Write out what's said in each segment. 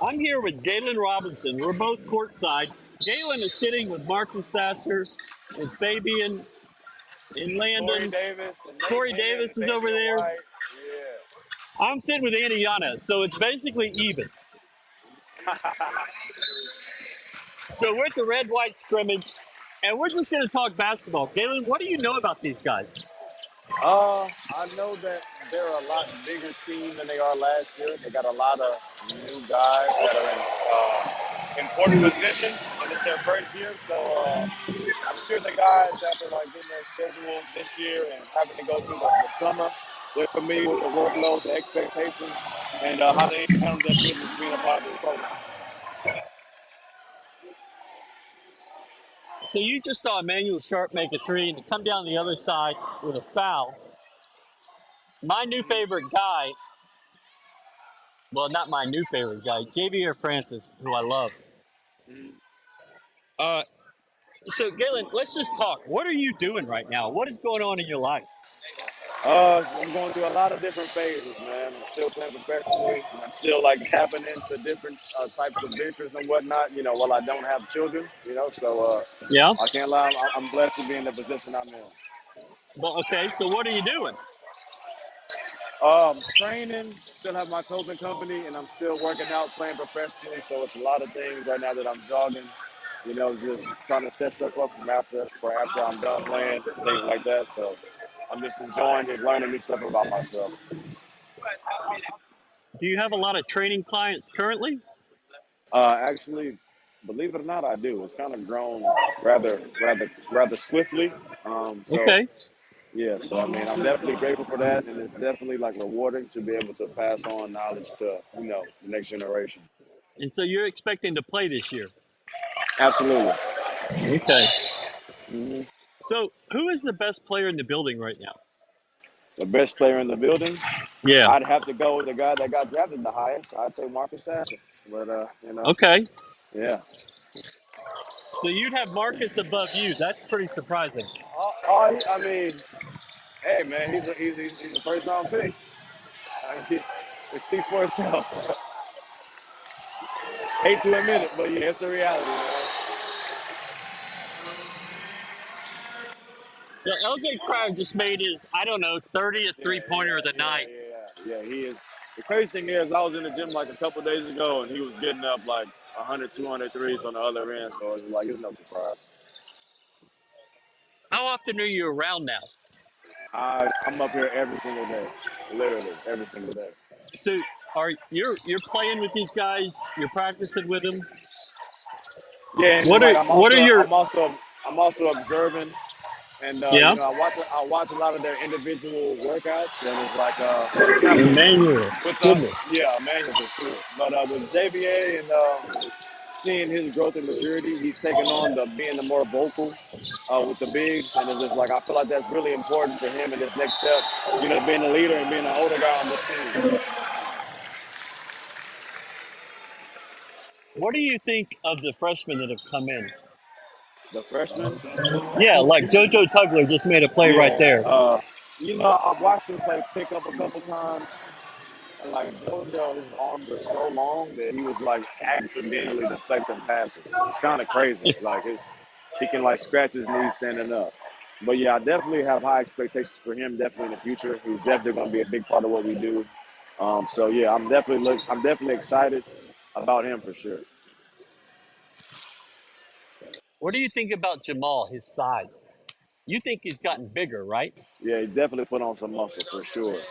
I'm here with Galen Robinson. We're both courtside. Galen is sitting with Marcus Sasser and Fabian and Corey Landon. Davis and Nate Corey Bennett Davis and is over Damian there. White. Yeah. I'm sitting with Andy Yana, so it's basically even. So we're at the red white scrimmage, and we're just going to talk basketball. Galen, what do you know about these guys? I know that they're a lot bigger team than they are last year. They got a lot of new guys that are in important positions, and it's their first year. So I'm sure the guys, after like getting their schedule this year and having to go through the summer, they're familiar with the workload, the expectations, and how they handle their business being a part of this program. So you just saw Emmanuel Sharp make a three and to come down the other side with a foul. My new favorite guy, well, not my new favorite guy, Javier Francis, who I love. Uh, so, Galen, let's just talk. What are you doing right now? What is going on in your life? I'm going through a lot of different phases, man. I'm still playing professionally. And I'm still like tapping into different types of ventures and whatnot. While I don't have children. So Yeah. I can't lie. I'm blessed to be in the position I'm in. But okay, so what are you doing? Training, still have my clothing company, and I'm still working out, playing professionally. So it's a lot of things right now that I'm jogging. Just trying to set stuff up for after I'm done playing, things like that. So I'm just enjoying it, learning new stuff about myself. Do you have a lot of training clients currently? Actually, believe it or not, I do. It's kind of grown rather swiftly. So Okay. yeah, so I mean, I'm definitely grateful for that, and it's definitely like rewarding to be able to pass on knowledge to the next generation. And so you're expecting to play this year. Absolutely. Okay. Hmm. So who is the best player in the building right now? The best player in the building, Yeah. I'd have to go with the guy that got drafted the highest. I'd say Marcus Sasser, but Okay. yeah. So you'd have Marcus above you. That's pretty surprising. I mean, hey man, he's a first round pick. It speaks for itself. Hate to admit it, but yeah, it's the reality, man. Yeah, LJ Cryer just made his, I don't know, 30th Yeah, three-pointer of the yeah, night. yeah, yeah, yeah. He is. The crazy thing is, I was in the gym like a couple days ago, and he was getting up like 100, 200 threes on the other end. So it's like it's no surprise. How often are you around now? I'm up here every single day, literally every single day. So are you're playing with these guys? You're practicing with them? Yeah, and What like are what are your I'm also observing, and yeah? I watch a lot of their individual workouts, and it's like for example, Emmanuel. with Goodness. yeah, Emmanuel for sure. But with JVA and seeing his growth and maturity, he's taking on the being the more vocal with the bigs, and it's just like I feel like that's really important for him in this next step. Being a leader and being an older guy on this team. What do you think of the freshmen that have come in? The freshman, Yeah, like JoJo Tugler just made a play right yeah. there. I've watched him play pickup a couple times, and like JoJo, his arms are so long that he was like accidentally deflecting passes. It's kind of crazy. Like he can like scratch his knees standing up. But yeah, I definitely have high expectations for him. Definitely in the future, he's definitely going to be a big part of what we do. So yeah, I'm definitely excited about him for sure. What do you think about Jamal, his size? You think he's gotten bigger, right? Yeah, he definitely put on some muscle for sure.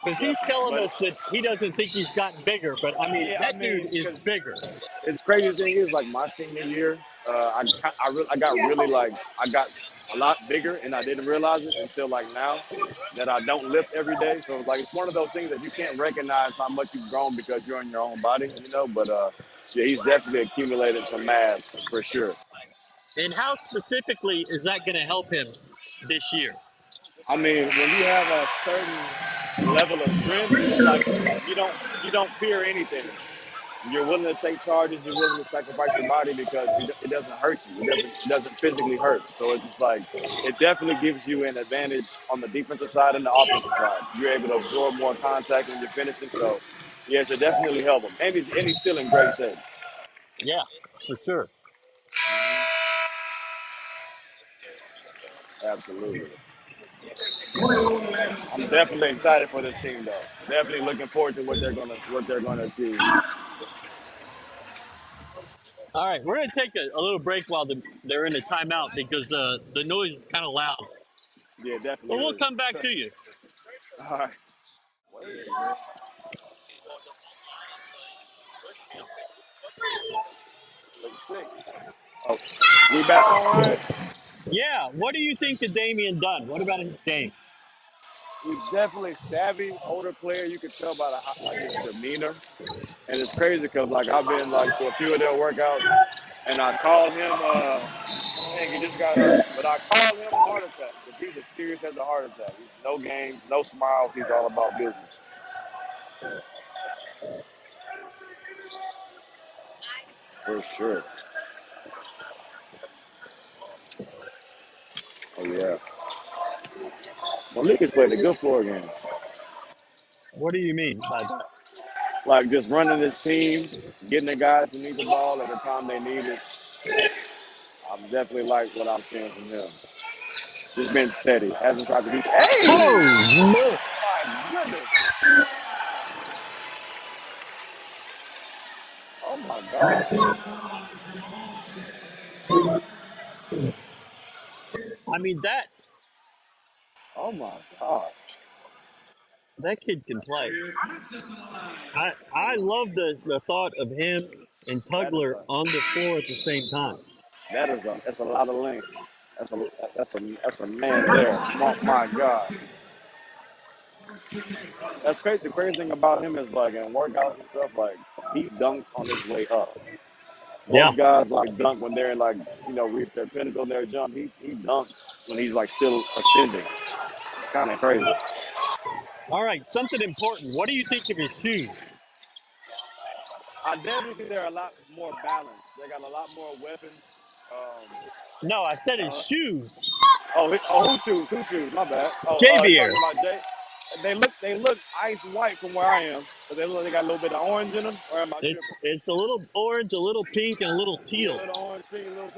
Because he's Definitely. telling But us that he doesn't think he's gotten bigger, but I mean, yeah, I that dude mean, is because bigger. it's crazy thing is like my senior year, I got really like I got a lot bigger and I didn't realize it until like now that I don't lift every day. So it's like it's one of those things that you can't recognize how much you've grown because you're in your own body. But yeah, he's definitely accumulated some mass for sure. And how specifically is that going to help him this year? I mean, when you have a certain level of strength, it's like you don't you don't fear anything. You're willing to take charges. You're willing to sacrifice your body because it doesn't hurt you. It doesn't physically hurt. So it's just like it definitely gives you an advantage on the defensive side and the offensive side. You're able to absorb more contact when you're finishing. So Yeah, it should definitely help him. And he's still in great shape. Yeah, for sure. Absolutely. I'm definitely excited for this team though. Definitely looking forward to what they're gonna achieve. All right, we're gonna take a little break while they're in a timeout because the noise is kind of loud. Yeah, it But definitely we'll is. come back to you. All right. Wait, looks sick. Oh, we back on, Ryan? Yeah, what do you think of Damian Dunn? What about his game? He's definitely savvy, older player. You can tell by like his demeanor, and it's crazy because like I've been like to a few of their workouts, and I called him. Dang, he just got hurt, but I called him heart attack because he's as serious as a heart attack. He's no games, no smiles. He's all about business for sure. Oh yeah, Malik has played a good floor game. What do you mean by that? Like just running this team, getting the guys who need the ball at the time they need it. I'm definitely like what I'm seeing from him. Just been steady. Hasn't tried to do. Hey! Oh, no. My goodness. Oh my God. I mean Oh my God. that kid can play. I love the thought of him and That is Tugler a on the floor at the same time. that's a lot of length. That's a man there. My God. That's crazy. The crazy thing about him is like in workouts and stuff, like he dunks on his way up. Yeah. Most guys like dunk when they're like, reach their pinnacle, their jump. He dunks when he's like still ascending. It's kind of crazy. All right, something important. What do you think of his shoes? I definitely think they're a lot more balanced. They got a lot more weapons. Um, No, I said his uh, shoes. whose shoes? Whose shoes? My bad. Oh, you Javier. talking about Jay? They look ice white from where I am, but they got a little bit of orange in them. Or am I tripping? It's a little orange, a little pink, and a little Yeah, a teal. little orange, pink, a little.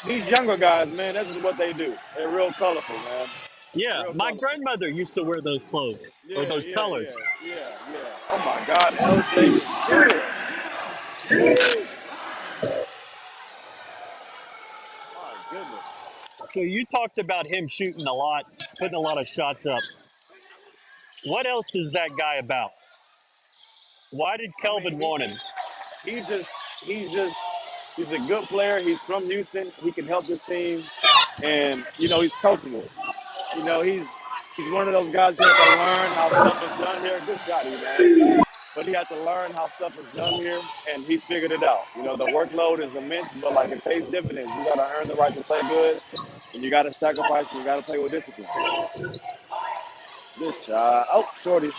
These younger guys, man, this is what they do. They're real colorful, man. Yeah, Real my colorful. grandmother used to wear those clothes or Yeah, those yeah, colors. yeah, yeah, yeah. Oh my God, LJ for sure. Woo! My goodness. So you talked about him shooting a lot, putting a lot of shots up. What else is that guy about? Why did I mean, Kelvin want him? he's a good player. He's from Houston. He can help this team, and he's coachable. He's one of those guys who had to learn how stuff is done here. Good shot, man. But he had to learn how stuff is done here, and he's figured it out. The workload is immense, but like it pays dividends. You got to earn the right to play good, and you got to sacrifice, and you got to play with discipline. This shot, oh, shorty.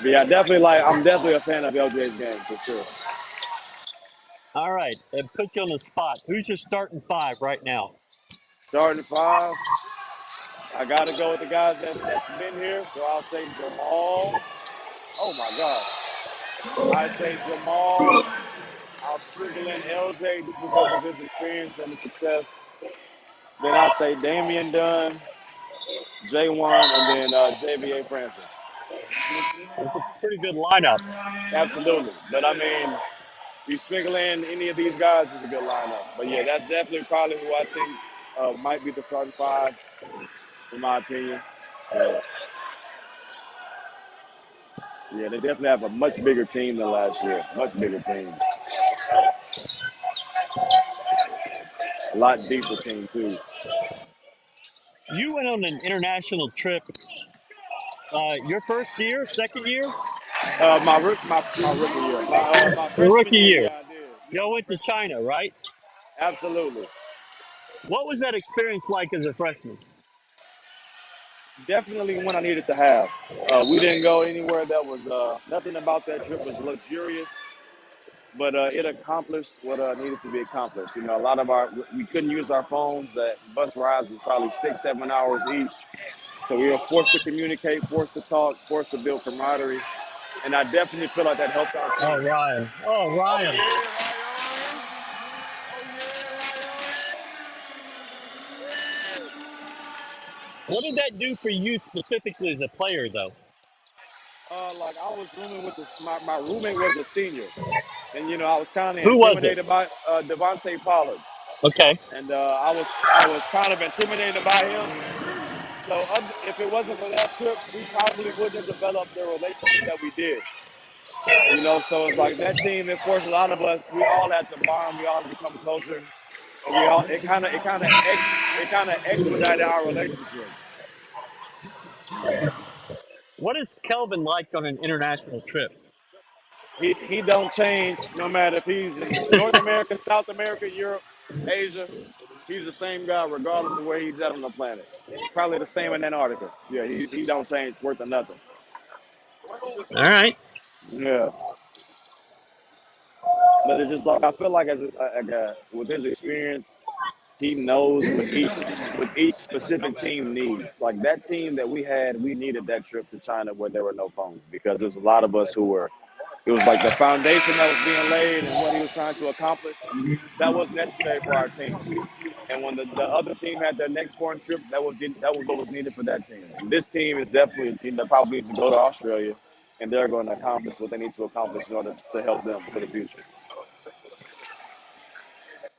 But yeah, I'm definitely a fan of LJ's game for sure. All right, and put you on the spot. Who's your starting five right now? Starting five, I got to go with the guys that's been here, so I'll say Jamal. Oh my God, I'd say Jamal. I'll sprinkle in LJ just because of his experience and his success. Then I'd say Damian Dunn, J1, and then JVA Francis. It's a pretty good lineup. Absolutely. But I mean, you sprinkle in any of these guys, it's a good lineup. But yeah, that's definitely probably who I think might be the starting five, in my opinion. Uh, yeah, they definitely have a much bigger team than last year. Much bigger team. A lot deeper team, too. You went on an international trip. Your first year, second year, My rookie year. My your freshman rookie year, year. yeah, I did. Yeah, Y'all my went to freshman China, year. right? Absolutely. What was that experience like as a freshman? Definitely one I needed to have. We didn't go anywhere that was nothing about that trip was luxurious, but it accomplished what needed to be accomplished. A lot of we couldn't use our phones. That bus rides was probably 6, 7 hours each. So we were forced to communicate, forced to talk, forced to build camaraderie, and I definitely feel like that helped our Oh, team. Ryan. Oh, Oh Ryan. yeah, Ryan. Oh yeah, Ryan. What did that do for you specifically as a player, though? Like I was rooming with my roommate was a senior, and I was kind of Who was it? intimidated by Devontae Pollard, Okay. and I was kind of intimidated by him. So if it wasn't for that trip, we probably wouldn't have developed the relationship that we did. So it's like that team. It forced a lot of us. We all had to bond. We all had to become closer. And we all it kind of expedited our relationship. What is Kelvin like on an international trip? He don't change no matter if he's in North America, South America, Europe, Asia. He's the same guy regardless of where he's at on the planet. Probably the same in Antarctica. Yeah, he don't change worth of nothing. All right. Yeah, but it's just like I feel like with his experience, he knows what each specific team needs. Like that team that we had, we needed that trip to China where there were no phones because there's a lot of us who were. It was like the foundation that was being laid and what he was trying to accomplish. That was necessary for our team. And when the other team had their next foreign trip, that was what was needed for that team. And this team is definitely a team that probably needs to go to Australia, and they're going to accomplish what they need to accomplish in order to help them for the future.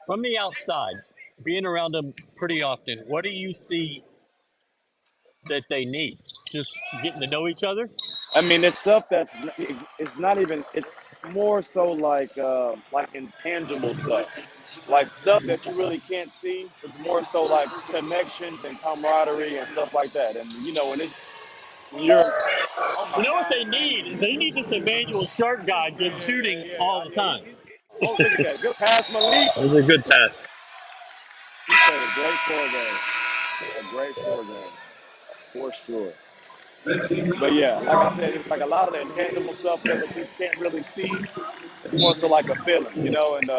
From the outside, being around them pretty often, what do you see that they need? Just getting to know each other? I mean, it's stuff it's not even it's more so like intangible stuff, like stuff that you really can't see. It's more so like connections and camaraderie and stuff like that. And when you're oh You my know what God, they man, need? They need this Emmanuel Sharp guy yeah, just yeah, shooting yeah, all yeah, the yeah. time. Oh, look at that, good pass, Malik. That was a good pass. He played a great four game, a great four game for sure. But yeah, like I said, it's like a lot of the intangible stuff that you can't really see. It's more so like a feeling. And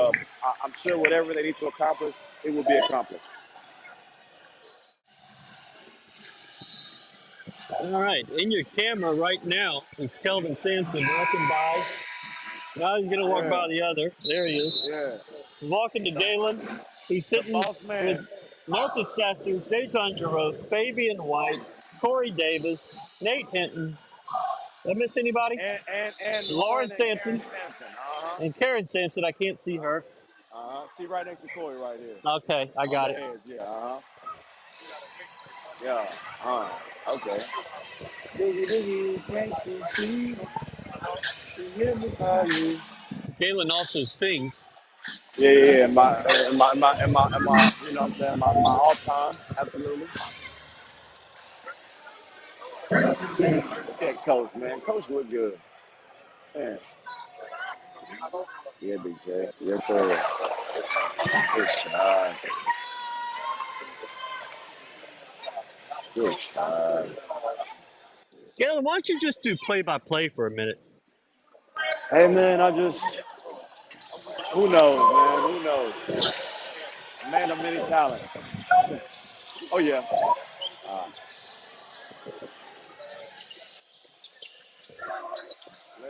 I'm sure whatever they need to accomplish, it will be accomplished. All right, in your camera right now is Kelvin Sampson walking by. Now he's going to walk Yeah, by the other. There he is. yeah. He's walking to The, Galen. He's the sitting boss with man, Marcus Chester, Dayton Giroux, Fabian White, Corey Davis, Nate Hinton. Did I miss anybody? and Lauren Lauren and Sampson Karen Sampson. Uh huh. and Karen Sampson. I can't see her. See right next to Corey right here Okay, I on got the it. edge. Yeah. Yeah. Okay. Boogie boogie, can't you see? She hear me call you. Galen also sings. Yeah, yeah, yeah. My, you know what I'm saying? My all time, absolutely. Yeah, coach, man. Coach look good. Man. Yeah, Big J. Yes, sir. Good shot. Good shot. Galen, why don't you just do play by play for a minute? Hey, man, who knows, man? Who knows? A man of many talents. Oh, yeah. Uh,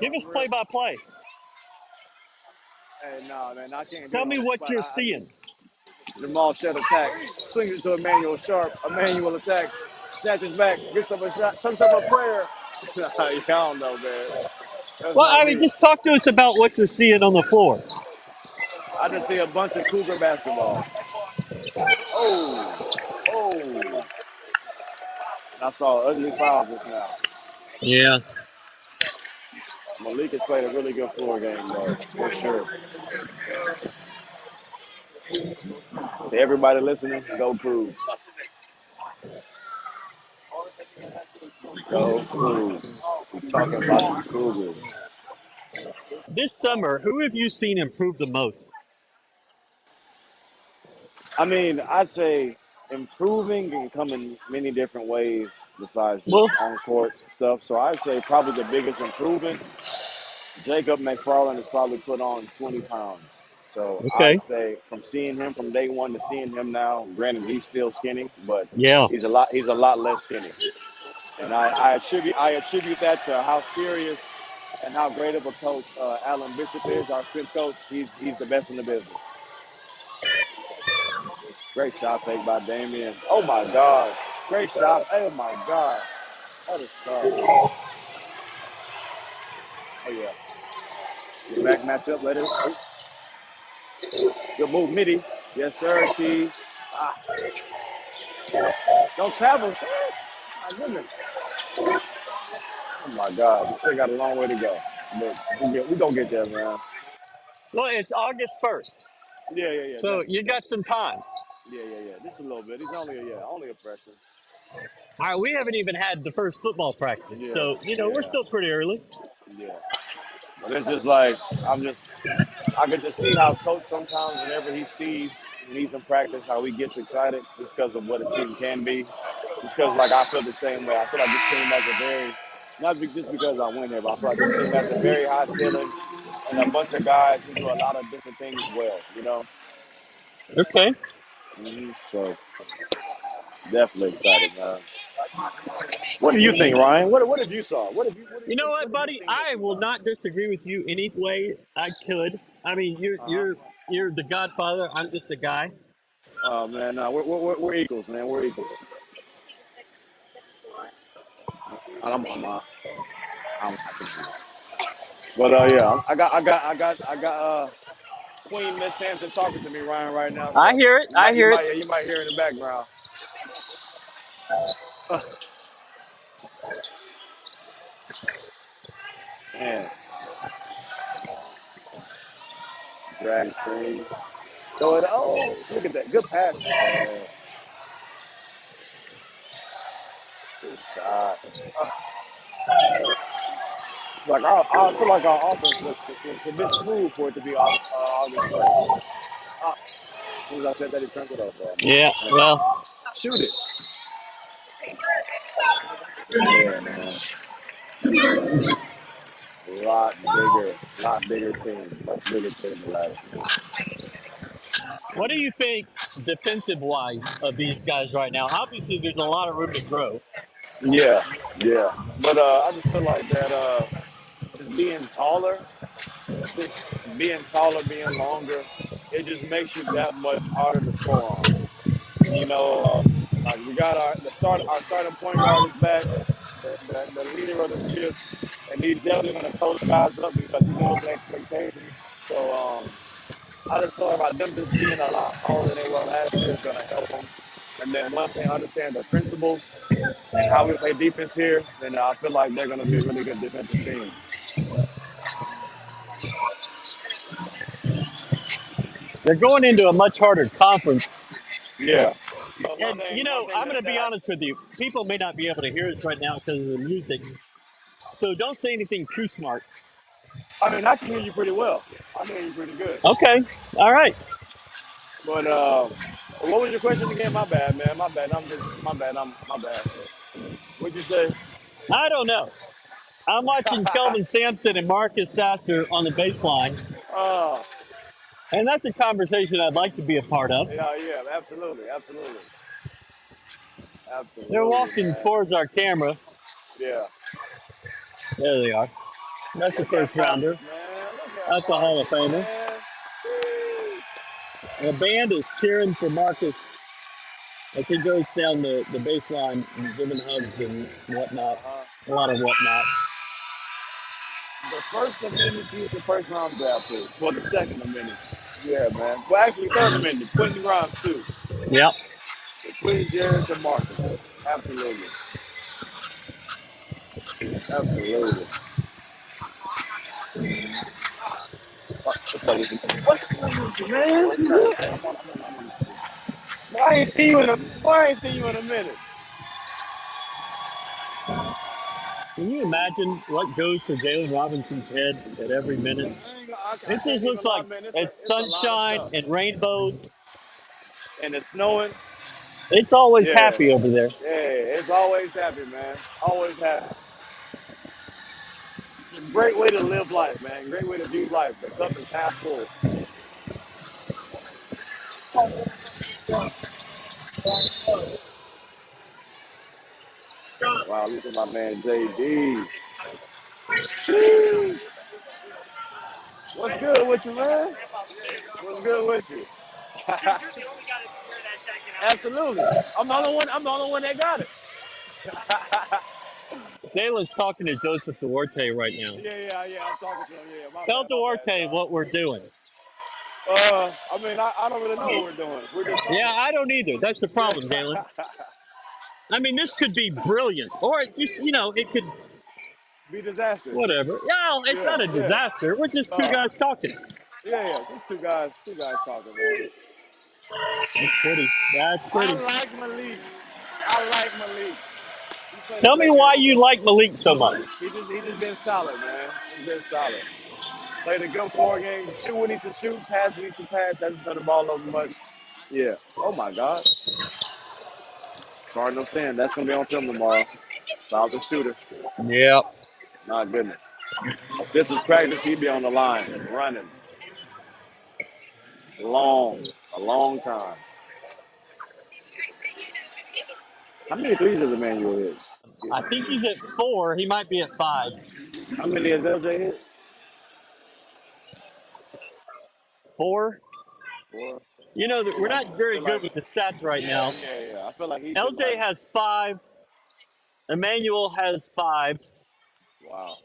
Give us real, play by play. hey, nah, man, I can't do Tell it me on the what spot. you're I need seeing. Jamal Shed attacks, swings it to Emmanuel Sharp. Emmanuel attacks, snatches back, gets up a shot, chucks up a prayer. Yeah, I don't know, man. That's Well, not I mean, me. just talk to us about what you're seeing on the floor. I just see a bunch of Cougar basketball. Oh, oh. And I saw an ugly foul just now. Yeah. Malik has played a really good floor game, though, for sure. To everybody listening, go Cougs. Go Cougs. We're talking about the Cougars. This summer, who have you seen improve the most? I mean, I say improving can come in many different ways besides Well, just on court stuff. So I'd say probably the biggest improvement, Jacob McFarland has probably put on 20 pounds So Okay. I'd say from seeing him from day one to seeing him now, granted he's still skinny, but Yeah. he's a lot less skinny. And I attribute that to how serious and how great of a coach Alan Bishop is, our strength coach. He's the best in the business. Great shot fake by Damian. Oh my God. Great shot. Oh my God. That is tough. Oh yeah. Get back matchup. Let it. Oh, good move, Midi. Yes, sir, T. Ah, don't travel, sir. My goodness. Oh my God. We still got a long way to go. But we gonna get there, man. Well, it's August 1st, Yeah, so definitely, you got definitely. some time. Yeah. Just a little bit. He's only a freshman. All right, we haven't even had the first football practice, Yeah, so we're yeah, still pretty early. yeah. But it's just like I could just see how coach sometimes whenever he sees when he's in practice how he gets excited just because of what a team can be. Just because like I feel the same way. I feel like this team has a very just because I went here, but I feel like this team has a very high ceiling and a bunch of guys who do a lot of different things well. Okay. So definitely excited, man. What do you think, Ryan? What have you saw? What have you what have, You know what what, have you buddy? seen that I you will like? not disagree with you any way I could. I mean, you're Uh huh. you're you're the Godfather. I'm just a guy. Oh man, we're equals, man. We're equals. I'm But yeah, I got Queen Miss Sampson talking to me, Ryan, right now. I So hear it. you I might you hear it. might you might hear in the background. Man, drag screen. So look at that, good pass. Good shot. It's like I feel like our offense looks a bit smooth for it to be August 1st. As soon as I said that, he turned it over. Yeah. Well, Shoot it. Yeah, man. Lot bigger team, much bigger team than last year. what do you think defensive wise of these guys right now? Obviously, there's a lot of room to grow. Yeah, yeah. But I just feel like that just being taller, being longer, it just makes you that much harder to score on. Like we got our starting point guard is back, the leader of the ship, and he's definitely going to coach guys up because he knows the expectations. So I just feel like them just being a lot taller than they were last year is going to help them. And then once they understand the principles and how we play defense here, then I feel like they're going to be a really good defensive team. They're going into a much harder conference. Yeah. But one And, thing, one thing I'm that, going to that be honest with you. People may not be able to hear us right now because of the music. So don't say anything too smart. I mean, I can hear you pretty well. I can hear you pretty good. Okay. All right. But what was your question again? My bad, man. My bad. My bad. My bad. What'd you say? I don't know. I'm watching Kelvin Sampson and Marcus Sasser on the baseline, uh, and that's a conversation I'd like to be a part of. yeah, They're absolutely, walking man. towards our camera. Yeah. There they are. That's the Look at first Marcus, rounder. man. Look at That's a Hall of Marcus, Famer. man. And the band is cheering for Marcus as he goes down the baseline and giving hugs and whatnot. Uh-huh. A lot of whatnot. The first amendment, he was the first round draft pick. Well, the second amendment. Yeah, man. Well, actually, third amendment. Quentin Grimes too. Yep. Quentin Jarris and Marcus. Absolutely. Absolutely. What's up with you? What's going on, man? You good? I ain't seen you in a minute. Can you imagine what goes through Galen Robinson's head at every minute? I It just can't looks even lie, like man. it's It's a lot of sunshine stuff. and rainbows. And it's snowing. It's always Yeah. happy over there. Yeah. It's always happy, man. Always happy. It's a great way to live life, man. Great way to view life. The cup is half full. Wow, look at my man JD. Sheesh. What's good with you, man? What's good with you? Absolutely. I'm the only one. I'm the only one that got it. Galen's talking to Joseph Duarte right now. Yeah. I'm talking to him. Yeah, Tell my bad, Duarte y'all. what we're doing. I mean, I don't really know what we're doing. We're just Yeah, talking. I don't either. That's the Yeah. problem, Galen. I mean, this could be brilliant, or it just it could Be disastrous. whatever. Yeah, it's Yeah, not a yeah. disaster. We're just two Uh, guys talking. yeah. Just two guys talking, man. That's pretty. That's I pretty. like Malik. I like Malik. He played a Tell me great game why you today. like Malik so much. He just been solid, man. He's been solid. Played a good 4 games. Shoot when he should shoot. Pass when he should pass. Hasn't turned the ball over much. Yeah. Oh my God. Cardinal saying that's gonna be on film tomorrow. About the shooter. Yeah. My goodness. If this is practice, he'd be on the line running a long time. How many threes has Emmanuel hit? I think he's at 4. He might be at 5. How many has LJ hit? 4. 4. I feel We're like not very good with the stats right now. I feel like he should LJ like has 5. Emmanuel has 5. wow.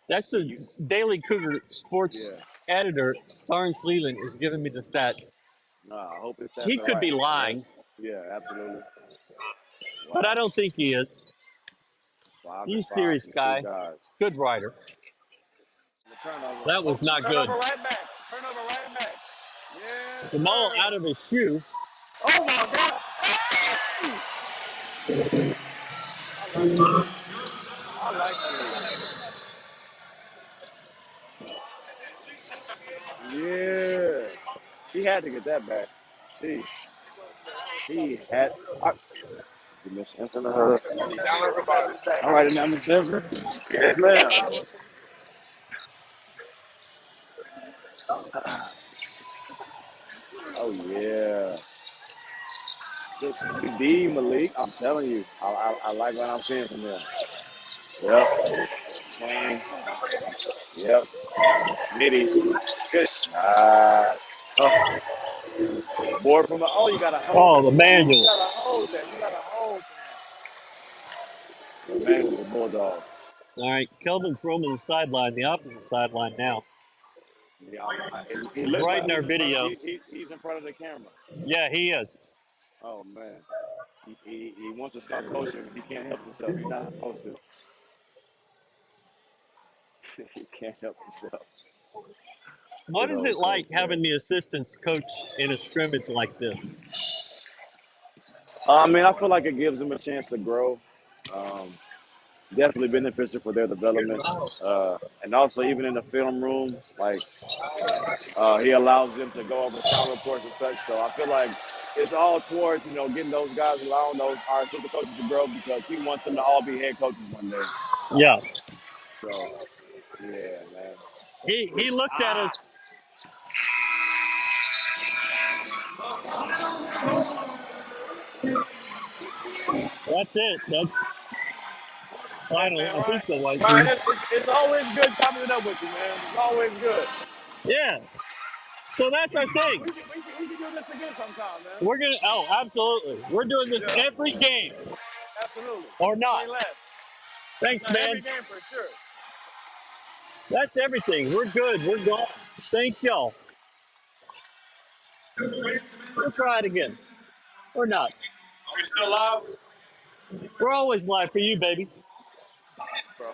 That's See the you. Daily Cougar sports Yeah. editor, Sarnes Leland, is giving me the stats. Nah, I hope his He stats are could right. be lying, Unless, yeah, absolutely. but I Wow. don't think he is. 5 and He's a 5 serious from two guy. guys. Good writer. The turnover. That Oh, was not good. turnover right back. Turnover right back. Yes, Jamal sir. out of his shoe. Oh my God. I like Malik. I like Malik. Yeah. He had to get that back. Jeez. He had. You missed something to her. All right, now, Miss Ever. Yes, ma'am. Oh yeah. Just D Malik. I'm telling you, I like what I'm seeing from him. Yep. Swing. Yep. Midi. Good shot. Oh, board from the. Oh, you gotta hold Oh, it. the Ooh, you manual. gotta hold that. You gotta hold that. The man was a bulldog. All right, Kelvin's roaming the sideline, the opposite sideline now. Yeah, he He's looks right like in our he's in front. video. He's in front of the camera. Yeah, he is. Oh man, he wants to start coaching. He can't help himself. He's not supposed to. He can't help himself. What Good is it old coach, like man. having the assistants coach in a scrimmage like this? I mean, I feel like it gives them a chance to grow. Um, Definitely beneficial for their development. And also, even in the film room, like he allows them to go over scout reports and such. So I feel like it's all towards getting those guys, allowing those our assistant coaches to grow because he wants them to all be head coaches one day. Yeah, So yeah, man. he It's looked at us. That's it. That's hey final. man, I Ryan. think the white Ryan, dude. it's always good chopping it up with you, man. It's always good. Yeah. So that's our thing. We should do this again sometime, man. We're gonna. Oh, absolutely. We're doing this Yeah, every game absolutely. or not. Say less. Thanks, No, every man. game for sure. That's everything. We're good. We're gone. Thank y'all. We'll try it again or not. Are we still live? We're always live for you, baby. Bro.